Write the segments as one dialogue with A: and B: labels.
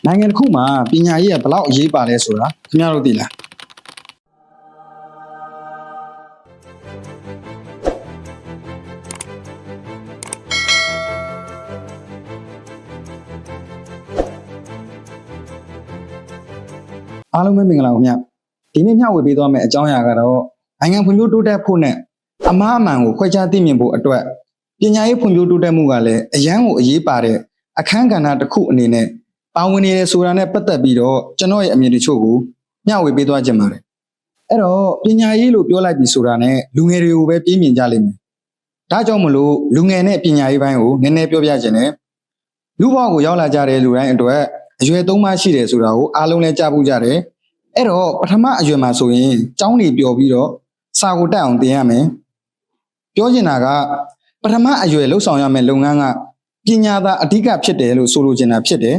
A: နိုင်ငံတစ်ခုမှာပညာရေးကဘယ်လောက်အရေးပါလဲဆိုတာခင်ဗျားတို့သိလားအားလုံးပဲမင်္ဂလာပါခင်ဗျဒီနေ့မျှဝေပေးသွားမယ့်အကြောင်းအရာကတော့နိုင်ငံဖွံ့ဖြိုးတိုးတက်ဖို့နဲ့အမှားအမှန်ကိုခွဲခြားသိမြင်ဖို့အတွက်ပညာရေးဖွံ့ဖြိုးတိုးတက်မှုကလည်းအရန်ကိုအရေးပါတဲ့အခန်းကဏ္ဍတစ်ခုအနေနဲ့ပါဝင်နေတယ်ဆိုတာနဲ့ပတ်သက်ပြီးတော့ကျွန်တော်ရဲ့အမြင်တချို့ကိုမျှဝေပေးသွားခြင်းပါတယ်အဲ့တော့ပညာရေးလို့ပြောလိုက်ပြီဆိုတာနဲ့လူငယ်တွေကိုပဲပြေးမြင်ကြလိမ့်မယ်ဒါကြောင့်မလို့လူငယ်နဲ့ပညာရေးပိုင်းကိုနည်းနည်းပြောပြခြင်းနဲ့လူဘဝကိုရောက်လာကြတဲ့လူတိုင်းအတွက်အရွယ်၃ပါးရှိတယ်ဆိုတာကိုအားလုံးလည်းကြားဖို့ကြတယ်အဲ့တော့ပထမအရွယ်မှာဆိုရင်ကျောင်းနေပျော်ပြီးတော့စာကိုတက်အောင်သင်ရမယ်ပြောချင်တာကပထမအရွယ်လှုပ်ဆောင်ရမယ့်လုပ်ငန်းကပညာသာအဓိကဖြစ်တယ်လို့ဆိုလိုချင်တာဖြစ်တယ်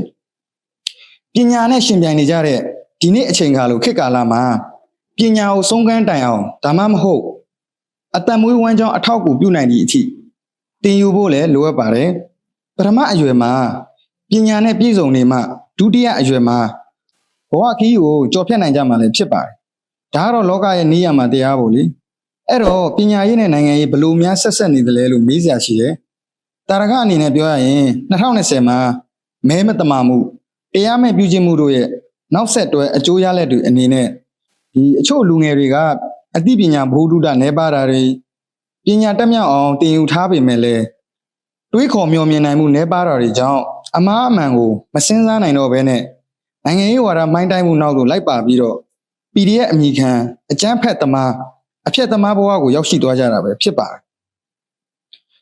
A: ပညာနဲ့ရှင်ပြိုင်နေကြတဲ့ဒီနေ့အချိန်ကာလခေတ်ကာလမှာပညာကိုဆုံးခန်းတိုင်အောင်ဒါမှမဟုတ်အသက်မွေးဝမ်းကြောင်းအထောက်အကူပြုနိုင်သည့်အထိသင်ယူဖို့လည်းလိုအပ်ပါတယ်ပထမအရွယ်မှာပညာနဲ့ပြည့်စုံနေမှဒုတိယအရွယ်မှာဘဝခီးကိုကြော်ဖြတ်နိုင်ကြမှာလည်းဖြစ်ပါတယ်ဒါကတော့လောကရဲ့နေရာမှာတရားပေါ့လေအဲ့တော့ပညာရေးနဲ့နိုင်ငံရေးဘယ်လိုများဆက်ဆက်နေသလဲလို့မေးစရာရှိတယ်တာရကအနေနဲ့ပြောရရင်2020မှာမဲမတမာမှုတရားမဲ့ပြုကျင့်မှုတို့ရဲ့နောက်ဆက်တွဲအကျိုးရလဒ်တွေအနေနဲ့ဒီအချို့လူငယ်တွေကအသိပညာဘ ഹു တုဒနဲပါတာတွေပညာတက်မြောက်အောင်သင်ယူထားပေမဲ့လည်းတွေးခေါ်မျှော်မြင်နိုင်မှုနဲပါတာတွေကြောင့်အမှားအမှန်ကိုမစင်စားနိုင်တော့ဘဲနဲ့နိုင်ငံရေးဝါဒမိုင်းတိုင်းမှုနောက်သို့လိုက်ပါပြီးတော့ PDF အမိခံအကြမ်းဖက်သမားအဖြစ်သမားဘဝကိုရောက်ရှိသွားကြတာပဲဖြစ်ပါတယ်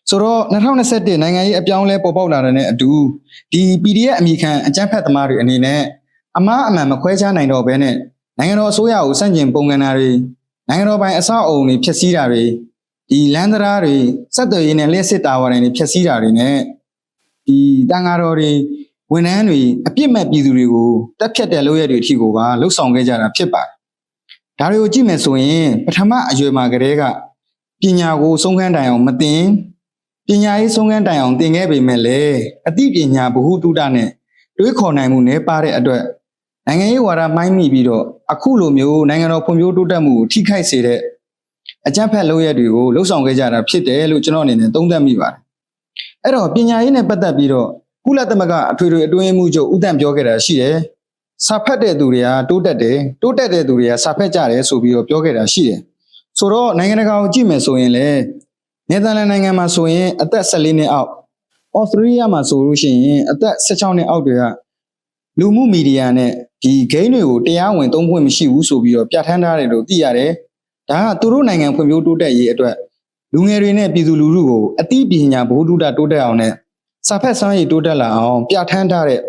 A: ဆိုတော့2021နိုင်ငံရေးအပြောင်းလဲပေါ်ပေါက်လာတဲ့အတူဒီ PDF အမိခံအကြမ်းဖက်သမားတွေအနေနဲ့အမှားအမှန်မခွဲခြားနိုင်တော့ဘဲနဲ့နိုင်ငံတော်အစိုးရကိုစန့်ကျင်ပုံကဏ္ဍတွေနိုင်ငံတော်ပိုင်အဆောက်အအုံတွေဖျက်ဆီးတာတွေဒီလမ်းတရားတွေစက်သွယ်ရေးနဲ့လျှက်စစ်တာဝါတွေဖျက်ဆီးတာတွေနဲ့ဒီတန်ဃာတော်တွေဝန်ထမ်းတွေအပြစ်မဲ့ပြည်သူတွေကိုတပ်ဖြတ်တဲ့လုပ်ရတွေအထိကိုပါလှုပ်ဆောင်ခဲ့ကြတာဖြစ်ပါတယ်ဒါတွေကိုကြည့်မယ်ဆိုရင်ပထမအရွယ်မှာကတည်းကပညာကိုဆုံးခန်းတိုင်အောင်မသင်ပညာရေးဆုံးခန်းတိုင်အောင်သင်ခဲ့ပေမဲ့လည်းအသိပညာဗဟုသုတနဲ့တွေးခေါ်နိုင်မှုနည်းပါတဲ့အတွက်နိုင်ငံရေးဝါဒမိုင်းမိပြီးတော့အခုလိုမျိုးနိုင်ငံတော်ဖွံ့ဖြိုးတိုးတက်မှုကိုထိခိုက်စေတဲ့အကြမ်းဖက်လုပ်ရတွေကိုလှုပ်ဆောင်ခဲ့ကြတာဖြစ်တယ်လို့ကျွန်တော်အနေနဲ့သုံးသပ်မိပါတယ်အဲ့တော့ပညာရေးနဲ့ပတ်သက်ပြီးတော့ကုလသမဂ္ဂအထွေထွေအတွင်းမှုချုပ်ဦးတန့်ပြောခဲ့တာရှိတယ်စာဖတ်တဲ့သူတွေကတိုးတက်တယ်တိုးတက်တဲ့သူတွေကစာဖတ်ကြတယ်ဆိုပြီးတော့ပြောခဲ့တာရှိတယ်ဆိုတော့နိုင်ငံတကာကိုကြည့်မယ်ဆိုရင်လည်းနယ်သာလန်နိုင်ငံမှာဆိုရင်အသက်14နှစ်အောက်ဩစတြေးလျမှာဆိုလို့ရှိရင်အသက်16နှစ်အောက်တွေကလူမှုမီဒီယာနဲ့ဒီဂိမ်းတွေကိုတရားဝင်သုံးခွင့်မရှိဘူးဆိုပြီးတော့ပြဋ္ဌာန်းထားတယ်လို့သိရတယ်ဒါကသူတို့နိုင်ငံဖွံ့ဖြိုးတိုးတက်ရေးအတွက်လူငယ်တွေနဲ့ပြည်သူလူထုကိုအသိပညာဗဟုသုတတိုးတက်အောင်နဲ့စာဖတ်စွမ်းရည်တိုးတက်လာအောင်ပြဋ္ဌာန်းထားတဲ့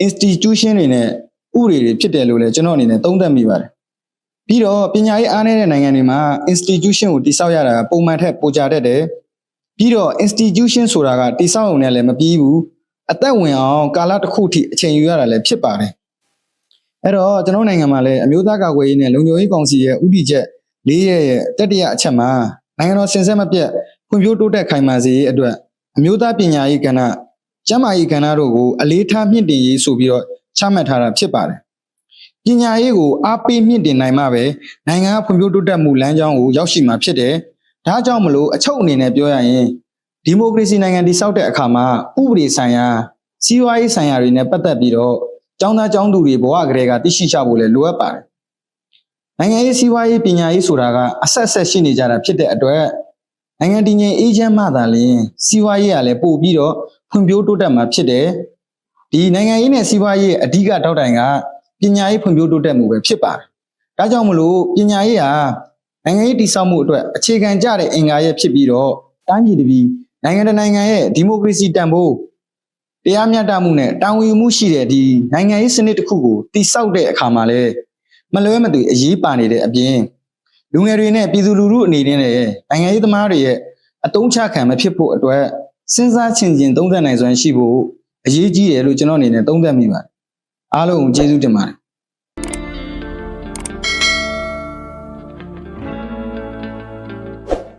A: institution တွေနဲ့ဥပဒေတွေဖြစ်တယ်လို့လည်းကျွန်တော်အနေနဲ့သုံးသပ်မိပါတယ်ပြီးတော့ပညာရေးအားနည်းတဲ့နိုင်ငံတွေမှာ institution ကိုတည်ဆောက်ရတာပုံမှန်ထက်ပိုကြတတ်တယ်ပြီးတော့ institution ဆိုတာကတည်ဆောက်ရုံနဲ့လည်းမပြီးဘူးအသက်ဝင်အောင်ကာလတစ်ခုထိအချိန်ယူရတာလည်းဖြစ်ပါတယ်အဲ့တော့ကျွန်တော်နိုင်ငံမှာလည်းအမျိုးသားကာကွယ်ရေးနဲ့လုံခြုံရေးကောင်စီရဲ့ဥပဒေချက်၄ရဲ့တတိယအချက်မှာနိုင်ငံတော်စင်ဆက်မပြတ်ဖွံ့ဖြိုးတိုးတက်ခိုင်မာစေရေးအတွက်အမျိုးသားပညာရေးကဏ္ဍကျန်းမာရေးကဏ္ဍတို့ကိုအလေးထားမြင့်တင်ရေးဆိုပြီးတော့ချမှတ်ထားတာဖြစ်ပါတယ်ပညာရေးကိုအားပေးမြင့်တင်နိုင်မှပဲနိုင်ငံဖွံ့ဖြိုးတိုးတက်မှုလမ်းကြောင်းကိုရောက်ရှိမှာဖြစ်တယ်ဒါကြောင့်မလို့အချုပ်အနေနဲ့ပြောရရင်ဒီမိုကရေစီနိုင်ငံတည်ဆောက်တဲ့အခါမှာဥပဒေဆိုင်ရာစီးပွားရေးဆိုင်ရာတွေနဲ့ပတ်သက်ပြီးတော့ကျောင်းသားကျောင်းသူတွေဘဝကလေးကသိရှိချဖို့လည်းလိုအပ်ပါတယ်နိုင်ငံရေးစီးပွားရေးပညာရေးဆိုတာကအဆက်ဆက်ရှိနေကြတာဖြစ်တဲ့အတွက်နိုင်ငံတည်ငြိမ်အေးချမ်းမှသာလျှင်စီးပွားရေးကလည်းပို့ပြီးတော့ဖွံ့ဖြိုးတိုးတက်မှာဖြစ်တယ်ဒီနိုင်ငံရေးနဲ့စီးပွားရေးအဓိကထောက်တိုင်ကပညာရေးဖွံ့ဖြိုးတိုးတက်မှုပဲဖြစ်ပါတယ်ဒါကြောင့်မလို့ပညာရေးဟာနိုင်ငံရေးတည်ဆောက်မှုအတွက်အခြေခံကျတဲ့အင်္ဂါရပ်ဖြစ်ပြီးတော့တိုင်းပြည်တစ်ပြည်နိုင်ငံတစ်နိုင်ငံရဲ့ဒီမိုကရေစီတန်ဖိုးတရားမျှတမှုနဲ့တာဝန်ယူမှုရှိတဲ့ဒီနိုင်ငံရေးစနစ်တစ်ခုကိုတည်ဆောက်တဲ့အခါမှာလည်းမလွဲမသွေအရေးပါနေတဲ့အပြင်လူငယ်တွေနဲ့ပြည်သူလူထုအနေနဲ့နိုင်ငံရေးသမားတွေရဲ့အတုံးချခံမဖြစ်ဖို့အတွက်စဉ်းစားချင်ခြင်းသုံးသပ်နိုင်စွမ်းရှိဖို့အရေးကြီးတယ်လို့ကျွန်တော်အနေနဲ့သုံးသပ်မိပါတယ်အားလုံးကျေးဇူးတင်ပါတယ်